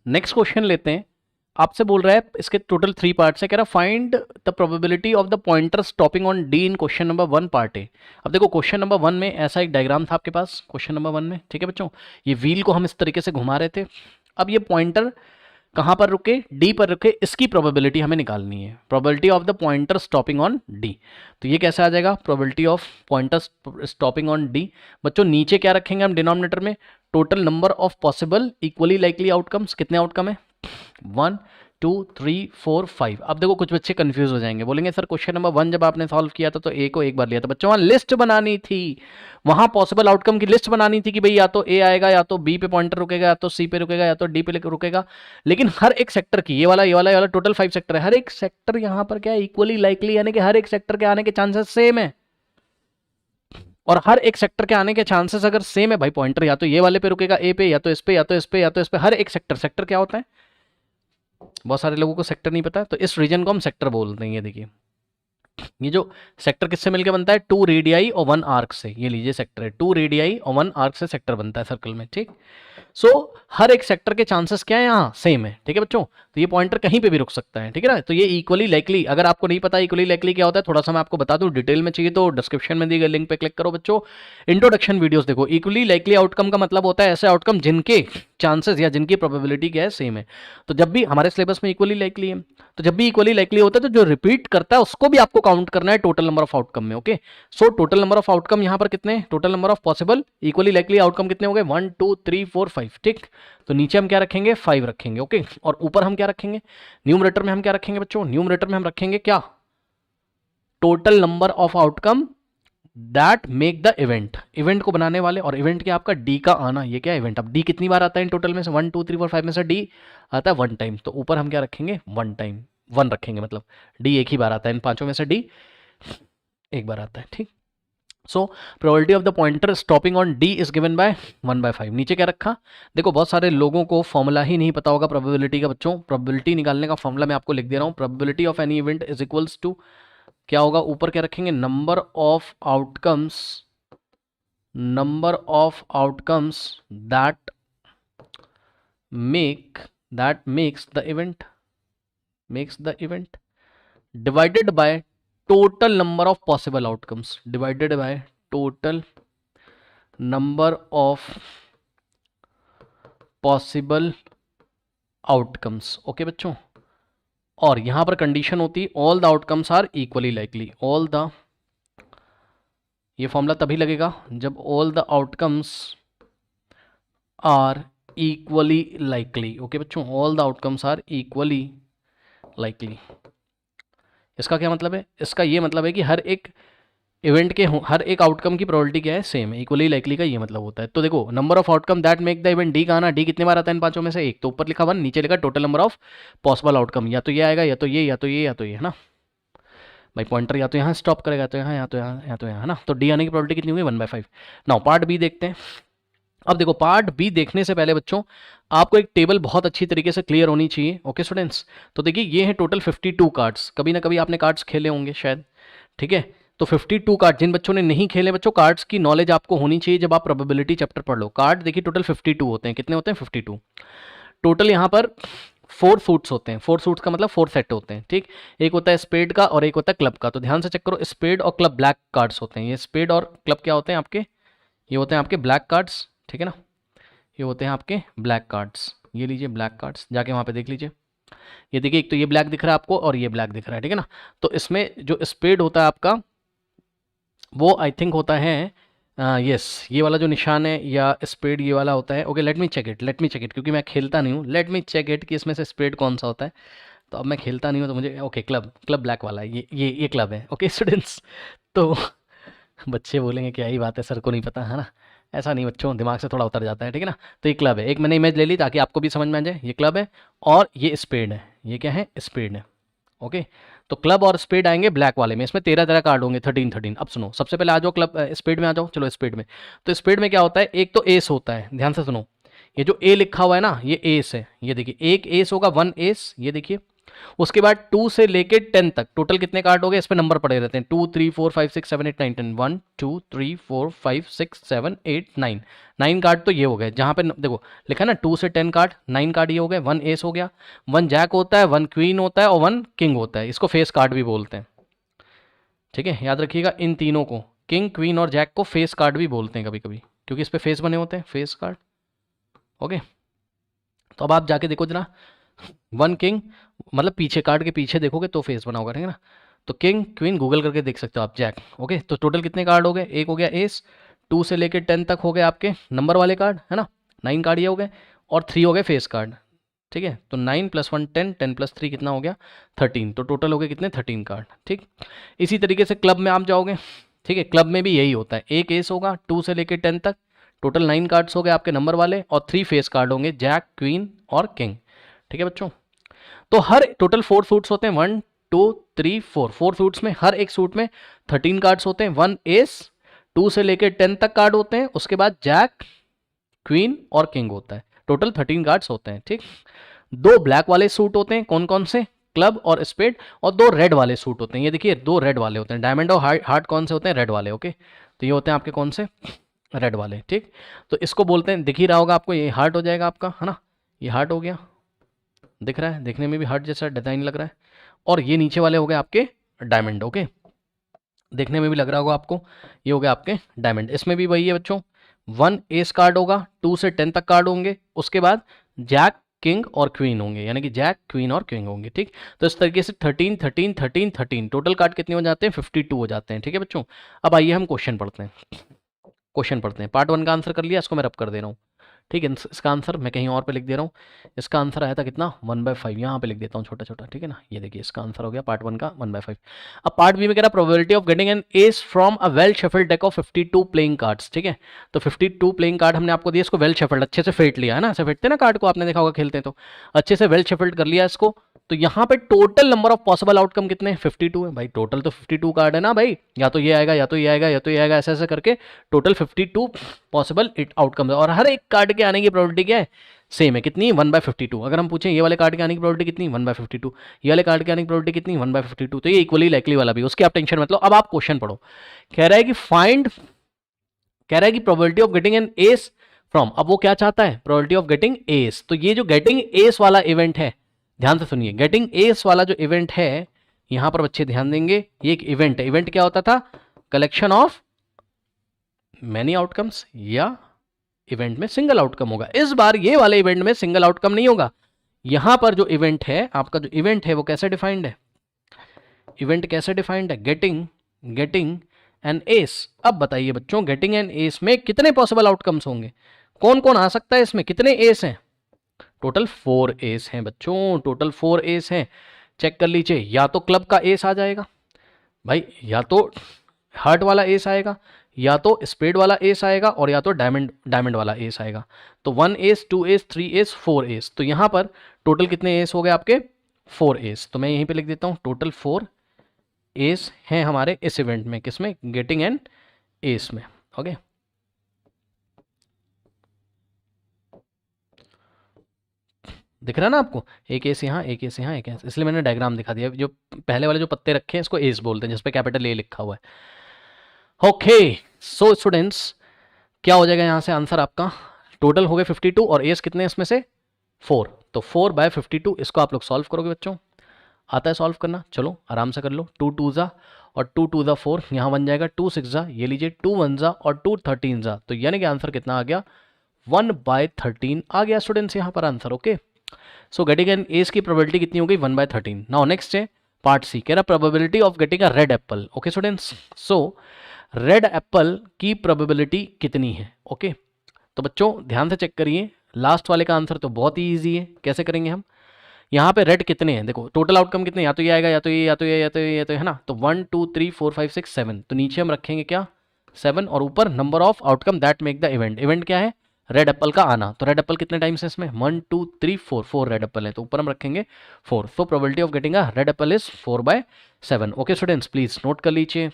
Next question लेते हैं। आपसे बोल रहा है, इसके टोटल 3 पार्ट्स है, कह रहा find the probability of the pointer stopping on D in question number 1 part A. अब देखो क्वेश्चन नंबर 1 में ऐसा एक डायग्राम था आपके पास, क्वेश्चन नंबर 1 में, ठीक है बच्चों। ये व्हील को हम इस तरीके से घुमा रहे थे। अब ये पॉइंटर कहाँ पर रुके, डी पर रुके, इसकी प्रोबेबिलिटी हमें निकालनी है, probability of the pointer stopping on D. तो ये कैसे आ जाएगा, probability of pointer stopping on D. बच्चों नीचे क्या रखेंगे हम डिनोमिनेटर में, total number of possible equally likely outcomes. कितने आउटकम है, 1 2 3 4 5। अब देखो कुछ बच्चे कंफ्यूज हो जाएंगे, बोलेंगे सर क्वेश्चन नंबर 1 जब आपने सॉल्व किया था तो ए को एक बार लिया था। बच्चों वहां लिस्ट बनानी थी, वहां पॉसिबल आउटकम की लिस्ट बनानी थी कि भाई या तो ए आएगा, या तो बी पे पॉइंटर रुकेगा, या तो सी पे रुकेगा, या तो डी पे रुकेगा। लेकिन हर एक सेक्टर की, ये वाला टोटल 5 सेक्टर है, हर एक सेक्टर यहां पर क्या है, इक्वली लाइकली, यानी कि हर एक सेक्टर के आने के चांसेस सेम है। और हर एक सेक्टर के आने के चांसेस अगर सेम है भाई, पॉइंटर या तो ये वाले पे रुकेगा ए पे, या तो इस पे, या तो इस पे, या तो इस पे। हर एक सेक्टर क्या होता है, बहुत सारे लोगों को सेक्टर नहीं पता, तो इस रीजन को हम सेक्टर बोलते हैं। ये देखिए, ये जो सेक्टर किससे मिलकर बनता है, 2 रेडियाई और 1 आर्क से। ये लीजिए सेक्टर है, 2 रेडियाई और 1 आर्क से सेक्टर बनता है सर्कल में, ठीक। सो हर एक सेक्टर के चांसेस क्या है, यहाँ सेम है, ठीक है बच्चों। तो ये पॉइंटर कहीं पे भी रुक सकता है, ठीक है ना। तो ये इक्वली लाइकली, अगर आपको नहीं पता इक्वली लाइकली क्या होता है, थोड़ा सा मैं आपको बता दूं, डिटेल में चाहिए तो डिस्क्रिप्शन में दी गई लिंक पे क्लिक करो बच्चों, इंट्रोडक्शन वीडियोस देखो। इक्वली लाइकली आउटकम का मतलब होता है ऐसे आउटकम जिनके चांसेस या जिनकी प्रोबेबिलिटी क्या है, सेम है। तो जब भी हमारे सिलेबस में इक्वली लाइकली है, तो जब भी इक्वली लाइकली होता है तो जो रिपीट करता है उसको भी आपको काउंट करना है टोटल नंबर ऑफ आउटकम में। Okay, so total number of outcome यहां पर कितने, total number of possible equally likely outcome कितने हो गए, 1 2 3 4 5, ठीक। तो नीचे हम क्या रखेंगे, 5 रखेंगे, ओके। और ऊपर हम क्या रखेंगे, न्यूमरेटर में हम क्या रखेंगे बच्चों, न्यूमरेटर में हम रखेंगे क्या, total number of outcome that make the event, event को बनाने वाले। और इवेंट क्या आपका, डी का आना। ये क्या इवेंट, अब डी कितनी बार आता है इन टोटल में से, 1 2 3 4 5 में से डी आता है 1 टाइम। तो ऊपर हम क्या रखेंगे, 1 टाइम, 1 रखेंगे, मतलब डी एक ही बार आता है, इन पांचों में से डी एक बार आता है, ठीक। So probability of the pointer stopping on D is given by 1/5। नीचे क्या रखा, देखो बहुत सारे लोगों को फॉर्मूला ही नहीं पता होगा प्रोबेबिलिटी का बच्चों। प्रोबेबिलिटी निकालने का फॉर्मूला मैं आपको लिख दे रहा हूँ, probability of any event is equals to क्या होगा, ऊपर क्या रखेंगे, number of outcomes, number of outcomes that makes the event divided by total number of possible outcomes, divided by total number of possible outcomes. Okay बच्चों, और यहां पर condition होती है all the outcomes are equally likely. All the, ये formula तभी लगेगा जब all the outcomes are equally likely. Okay बच्चों, all the outcomes are equally likely. इसका क्या मतलब है, इसका ये मतलब है कि हर एक इवेंट के हर एक आउटकम की प्रोबेबिलिटी क्या है, सेम है, इक्वली लाइकली का ये मतलब होता है। तो देखो number of outcome that make the event, D का आना, डी कितने बार आता है इन पांचों में से एक, तो ऊपर लिखा 1, नीचे लिखा total number of possible outcome, या तो ये आएगा, या तो ये, या तो ये, या तो ये, है ना भाई। पॉइंटर या तो यहाँ स्टॉप करेगा, तो यहाँ, या तो यहाँ, या तो यहाँ, है ना। तो डी आने की प्रोबेबिलिटी कितनी हुई, 1/5। नाउ पार्ट बी देखते हैं। अब देखो पार्ट बी देखने से पहले बच्चों आपको एक टेबल बहुत अच्छी तरीके से क्लियर होनी चाहिए। ओके स्टूडेंट्स, तो देखिए ये है टोटल 52 कार्ड्स। कभी ना कभी आपने कार्ड्स खेले होंगे शायद, ठीक है। तो 52 कार्ड, जिन बच्चों ने नहीं खेले बच्चों, कार्ड्स की नॉलेज आपको होनी चाहिए जब आप प्रोबेबिलिटी चैप्टर पढ़ लो। कार्ड देखिए टोटल 52 होते हैं, कितने होते हैं, 52 टोटल। यहाँ पर 4 सूट्स होते हैं, 4 सूट्स का मतलब 4 सेट होते हैं, ठीक। एक होता है स्पेड का और एक होता है क्लब का। तो ध्यान से चेक करो, स्पेड और क्लब ब्लैक कार्ड्स होते हैं। ये स्पेड और क्लब क्या होते हैं आपके, ये होते हैं आपके ब्लैक कार्ड्स, ठीक है ना। ये होते हैं आपके ब्लैक कार्ड्स, ये लीजिए ब्लैक कार्ड्स, जाके वहाँ पे देख लीजिए। ये देखिए एक तो ये ब्लैक दिख रहा है आपको और ये ब्लैक दिख रहा है, ठीक है ना। तो इसमें जो स्पेड होता है आपका वो आई थिंक होता है यस, ये वाला जो निशान है या स्पेड ये वाला होता है। Okay let me check it, क्योंकि मैं खेलता नहीं हूँ। लेट मी चेक इट कि इसमें से स्पेड कौन सा होता है। तो अब मैं खेलता नहीं हूँ तो मुझे, ओके क्लब ब्लैक वाला है, ये क्लब है। ओके स्टूडेंट्स, तो बच्चे बोलेंगे क्या ही बात है, सर को नहीं पता, है ना। ऐसा नहीं बच्चों, दिमाग से थोड़ा उतर जाता है, ठीक है ना। तो ये क्लब है, एक मैंने इमेज ले ली ताकि आपको भी समझ में आ जाए। ये क्लब है और ये स्पेड है, ये क्या है, स्पेड है। ओके, तो क्लब और स्पेड आएंगे ब्लैक वाले में, इसमें 13 कार्ड होंगे, 13। अब सुनो, सबसे पहले आ जाओ क्लब स्पेड में आ जाओ, चलो स्पेड में। तो स्पेड में क्या होता है, एक तो एस होता है, ध्यान से सुनो। ये जो ए लिखा हुआ है ना, ये एस है, ये देखिए एक एस होगा, 1 एस, ये देखिए। उसके बाद 2 से लेके 10 तक टोटल कितने कार्ड हो गए, इस पे नंबर पड़े रहते हैं 2 3 4 5 6 7 8 9 10 1 2 3 4 5 6 7 8 9 9 कार्ड तो ये हो गए, जहां पे देखो लिखा ना 2 से 10 कार्ड, 9 कार्ड ये हो गए। 1 एस हो गया, 1 जैक होता है, 1 क्वीन होता है और 1 किंग होता है, इसको फेस कार्ड भी बोलते हैं। ठीक है, याद रखिएगा इन तीनों को, किंग क्वीन और जैक को फेस कार्ड भी बोलते हैं कभी कभी, क्योंकि इस पे फेस बने होते हैं, फेस कार्ड। ओके, तो अब आप जाके देखो जरा, 1 किंग मतलब पीछे कार्ड के पीछे देखोगे तो फेस बना होगा, ठीक है ना। तो किंग क्वीन गूगल करके देख सकते हो आप, जैक। ओके, तो टोटल कितने कार्ड हो गए, एक हो गया एस, 2 से लेके 10 तक हो गए आपके नंबर वाले कार्ड, है ना, 9 कार्ड ये हो गए, और 3 हो गए फेस कार्ड। ठीक है, तो 9 + 1 10, 10 + 3 कितना हो गया 13, तो टोटल हो गए कितने 13 कार्ड। ठीक, इसी तरीके से क्लब में आप जाओगे, ठीक है, क्लब में भी यही होता है, एक एस होगा 2 से लेके 10 तक, टोटल 9 कार्ड्स हो गए आपके नंबर वाले, और 3 फेस कार्ड होंगे, जैक क्वीन और किंग। ठीक है बच्चों, तो हर टोटल 4 सूट्स होते हैं, 1 2 3 4, 4 सूट्स में हर एक सूट में 13 कार्ड्स होते हैं, 1 एस, 2 से लेके 10 तक कार्ड होते हैं, उसके बाद जैक क्वीन और किंग होता है, टोटल 13 कार्ड्स होते हैं। ठीक, 2 ब्लैक वाले सूट होते हैं, कौन कौन से, क्लब और स्पेड, और 2 रेड वाले सूट होते हैं, ये देखिए 2 रेड वाले होते हैं, डायमंड और हार्ट कौन से होते हैं, रेड वाले। ओके, तो ये होते हैं आपके कौन से, रेड वाले। ठीक, तो इसको बोलते हैं, दिख ही रहा होगा आपको, ये हार्ट हो जाएगा आपका, है ना, ये हार्ट हो गया, दिख रहा है, देखने में भी हार्ट जैसा डिजाइन लग रहा है, और ये नीचे वाले हो गए आपके डायमंड। ओके, देखने में भी लग रहा होगा आपको, ये हो गए आपके डायमंड। इसमें भी वही है बच्चों, 1 एस कार्ड होगा, 2 से 10 तक कार्ड होंगे, उसके बाद जैक किंग और क्वीन होंगे, यानी कि जैक क्वीन और किंग होंगे। ठीक, तो इस तरीके से 13 13 13 13 टोटल कार्ड कितने हो जाते हैं, 52 हो जाते हैं। ठीक है बच्चों, अब आइए हम क्वेश्चन पढ़ते हैं। क्वेश्चन पढ़ते हैं, पार्ट 1 का आंसर कर लिया, इसको मैं रब कर दे रहा हूँ। ठीक है, इसका आंसर मैं कहीं और पे लिख दे रहा हूँ, इसका आंसर आया था कितना 1/5, यहाँ पे लिख देता हूँ छोटा छोटा। ठीक है ना, ये देखिए इसका आंसर हो गया पार्ट 1 का 1/5। अब पार्ट बी में कह रहा probability of getting an S from a well shuffled deck of 52 playing cards. ठीक है, तो 52 प्लेइंग कार्ड हमने आपको दिया, इसको वेल शफल्ड अच्छे से फेंट लिया है ना, ऐसे फेंटते हैं ना कार्ड को, आपने देखा होगा खेलते हैं तो, अच्छे से वेल शफल्ड कर लिया इसको। तो यहाँ पे total number of possible outcome कितने हैं, 52 है भाई, टोटल तो 52 कार्ड है ना भाई, या तो ये आएगा या तो ये आएगा या तो ये आएगा, ऐसे ऐसे करके टोटल 52 पॉसिबल आउटकम है, और हर एक कार्ड के आने की प्रोबेबिलिटी क्या है, सेम है, कितनी 1/52। अगर हम पूछें ये वाले कार्ड के आने की प्रोबेबिलिटी कितनी 1/52, ये वाले कार्ड के आने की प्रोबेबिलिटी कितनी 1/52, तो ये इक्वली लाइकली वाला भी, उसकी आप टेंशन मत लो। अब आप क्वेश्चन पढ़ो, कह रहा है कि probability of getting an S from, अब वो क्या चाहता है, प्रोबेबिलिटी ऑफ गेटिंग एस। तो ये जो गेटिंग एस वाला इवेंट है, ध्यान से सुनिए, गेटिंग एस वाला जो इवेंट है, यहां पर बच्चे ध्यान देंगे, ये एक इवेंट है। इवेंट क्या होता था, कलेक्शन ऑफ मैनी आउटकम्स, या इवेंट में सिंगल आउटकम होगा। इस बार ये वाले इवेंट में सिंगल आउटकम नहीं होगा, यहां पर जो इवेंट है आपका, जो इवेंट है वो कैसे डिफाइंड है, इवेंट कैसे डिफाइंड है, गेटिंग एन एस। अब बताइए बच्चों, गेटिंग एन एस में कितने पॉसिबल आउटकम्स होंगे, कौन कौन आ सकता है इसमें, कितने एस हैं, टोटल 4 एस हैं बच्चों, टोटल 4 एस हैं। चेक कर लीजिए, या तो क्लब का एस आ जाएगा भाई, या तो हार्ट वाला एस आएगा, या तो स्पेड वाला एस आएगा, और या तो डायमंड वाला एस आएगा। तो 1 एस 2 एस 3 एस 4 एस, तो यहां पर टोटल कितने एस हो गए आपके 4 एस। तो मैं यहीं पे लिख देता हूं, टोटल 4 एस हैं हमारे इस इवेंट में, किसमें, गेटिंग एन एस में। ओके, दिख रहा है ना आपको, एक एस यहाँ, एक एस यहाँ, एक एस, इसलिए मैंने डायग्राम दिखा दिया। जो पहले वाले जो पत्ते रखे हैं इसको एस बोलते हैं, जिसपे कैपिटल ए लिखा हुआ है। ओके, सो स्टूडेंट्स, क्या हो जाएगा यहाँ से आंसर आपका, टोटल हो गए 52, और एस कितने इसमें से 4, तो 4/52। इसको आप लोग सॉल्व करोगे बच्चों, आता है सॉल्व करना, चलो आराम से कर लो। 2 2 जा और 2 2 जा 4, यहाँ बन जाएगा 2 6 जा, ये लीजिए 2 1 जा और 2 13 जा, तो यानी कि आंसर कितना आ गया 1/13 आ गया स्टूडेंट्स यहाँ पर answer. Okay, so getting an S की प्रोबेबिलिटी कितनी हो गई 1/13। नाउ नेक्स्ट है पार्ट सी, कह रहा probability of getting a red Apple. Okay students, so red Apple की प्रोबेबिलिटी कितनी है। ओके, तो बच्चों ध्यान से चेक करिए, लास्ट वाले का आंसर तो बहुत ही ईजी है। कैसे करेंगे हम, यहाँ पे रेड कितने हैं, देखो टोटल आउटकम कितने, या तो ये आएगा या तो ये या तो ये या तो ये या तो है ना, तो 1 2 3 4 5 6 7, तो नीचे हम रखेंगे क्या 7, और ऊपर number of outcome that make the event. Event क्या है, रेड एप्पल का आना। तो रेड एप्पल कितने टाइम्स है इसमें, 1 2 3 4, 4 रेड एप्पल है, तो ऊपर हम रखेंगे 4। So probability of getting a red Apple is 4/7। Okay students, please note कर लीजिए।